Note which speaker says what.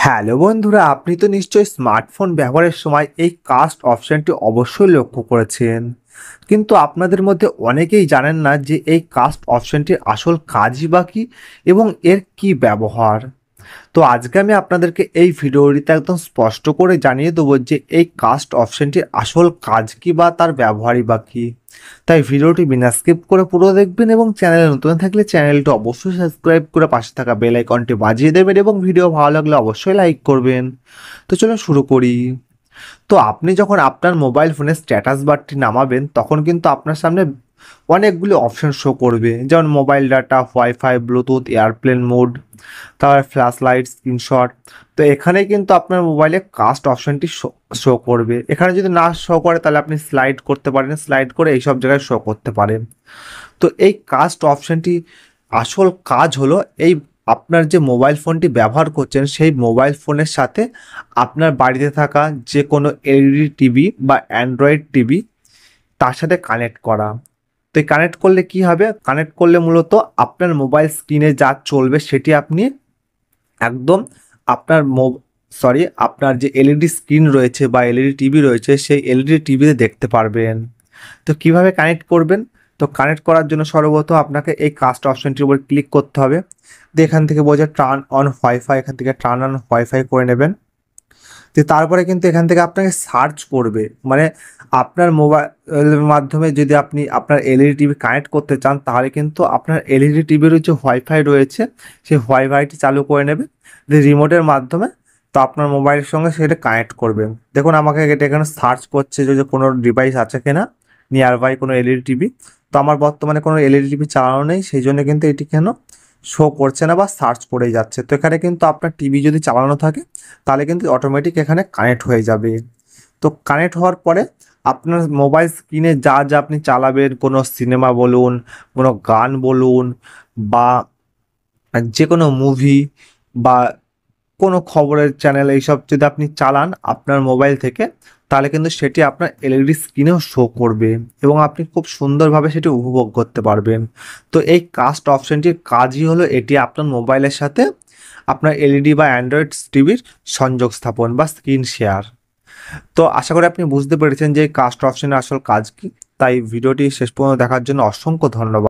Speaker 1: Hello বন্ধুরা, আপনি তো নিশ্চয়ই স্মার্টফোন ব্যবহারের সময় এই কাস্ট অপশনটি অবশ্যই লক্ষ্য করেছেন। কিন্তু আপনাদের মধ্যে অনেকেই জানেন না যে এই কাস্ট অপশনটির আসল কাজই বা কী এবং এর কী ব্যবহার। তো আজকে আমি আপনাদেরকে এই ভিডিওটিতে একদম স্পষ্ট করে জানিয়ে দেবো যে এই কাস্ট অপশনটির আসল কাজ কী বা তার ব্যবহারই বা কী। তাই ভিডিওটি বিনা স্কিপ করে পুরো দেখবেন এবং চ্যানেলে নতুন থাকলে চ্যানেলটি অবশ্যই সাবস্ক্রাইব করে পাশে থাকা বেল আইকনটি বাজিয়ে দেবেন এবং ভিডিও ভালো লাগলে অবশ্যই লাইক করবেন। তো চলুন শুরু করি। তো আপনি যখন আপনার মোবাইল ফোনের স্ট্যাটাস বারটি নামাবেন তখন কিন্তু আপনার সামনে অনেকগুলি অপশন শো করবে, যেমন mobile data, wifi, Bluetooth, airplane mode, তারপর ফ্ল্যাশ লাইট, স্ক্রিনশট। তো এখানে কিন্তু আপনার মোবাইলে কাস্ট অপশনটি শো করবে। এখানে যদি না শো করে তাহলে আপনি স্লাইড করতে পারেন, স্লাইড করে এইসব জায়গায় শো করতে পারেন। তো এই কাস্ট অপশনটি আসল কাজ হলো এই আপনার যে মোবাইল ফোনটি ব্যবহার করছেন সেই মোবাইল ফোনের সাথে আপনার বাড়িতে থাকা যে কোনো এলইডি টিভি বা অ্যান্ড্রয়েড টিভি তার সাথে কানেক্ট করা। তো এই কানেক্ট করলে কি হবে? কানেক্ট করলে মূলত আপনার মোবাইল স্ক্রিনে যা চলবে সেটি আপনি একদম আপনার আপনার যে এলইডি স্ক্রিন রয়েছে বা এলইডি টিভি রয়েছে সেই এলইডি টিভিতে দেখতে পারবেন। তো কিভাবে কানেক্ট করবেন? তো কানেক্ট করার জন্য সর্বপ্রথম আপনাকে এই কাস্ট অপশনটির উপর ক্লিক করতে হবে। দিয়ে এখান থেকে বোঝা টার্ন অন ওয়াইফাই, এখান থেকে টার্ন অন ওয়াইফাই করে নেবেন। তো তারপরে কিন্তু এখান থেকে আপনাকে সার্চ করবে, মানে আপনার মোবাইলের মাধ্যমে যদি আপনি আপনার এলইডি টিভি কানেক্ট করতে চান তাহলে কিন্তু আপনার এলইডি টিভির যে ওয়াইফাই রয়েছে সেই ওয়াইফাইটি চালু করে নেবে রিমোটের মাধ্যমে। তো আপনার মোবাইলের সঙ্গে সেটা কানেক্ট করবেন। দেখুন আমাকে এটা এখানে সার্চ করছে যে কোনো ডিভাইস আছে কিনা, নিয়ার বাই কোনো এলইডি টিভি। তো আমার বর্তমানে কোনো এলইডি টিভি চালানো নেই, সেই জন্য কিন্তু এটি কেন শো করছে না বা সার্চ করেই যাচ্ছে। তো এখানে কিন্তু আপনার টিভি যদি চালানো থাকে তাহলে কিন্তু অটোমেটিক এখানে কানেক্ট হয়ে যাবে। তো কানেক্ট হওয়ার পরে আপনার মোবাইল স্ক্রিনে যা যা আপনি চালাবেন, কোনো সিনেমা বলুন, কোনো গান বলুন, বা যে কোনো মুভি বা কোনো খবরের চ্যানেল, এইসব যদি আপনি চালান আপনার মোবাইল থেকে তাহলে কিন্তু সেটি আপনার এলইডি স্ক্রিনেও শো করবে এবং আপনি খুব সুন্দরভাবে সেটি উপভোগ করতে পারবেন। তো এই কাস্ট অপশনটির কাজই হলো এটি আপনার মোবাইলের সাথে আপনার এলইডি বা অ্যান্ড্রয়েড টিভির সংযোগ স্থাপন বা স্ক্রিন শেয়ার। তো আশা করি আপনি বুঝতে পেরেছেন যে এই কাস্ট অপশনের আসল কাজ কি। তাই ভিডিওটি শেষ পর্যন্ত দেখার জন্য অসংখ্য ধন্যবাদ।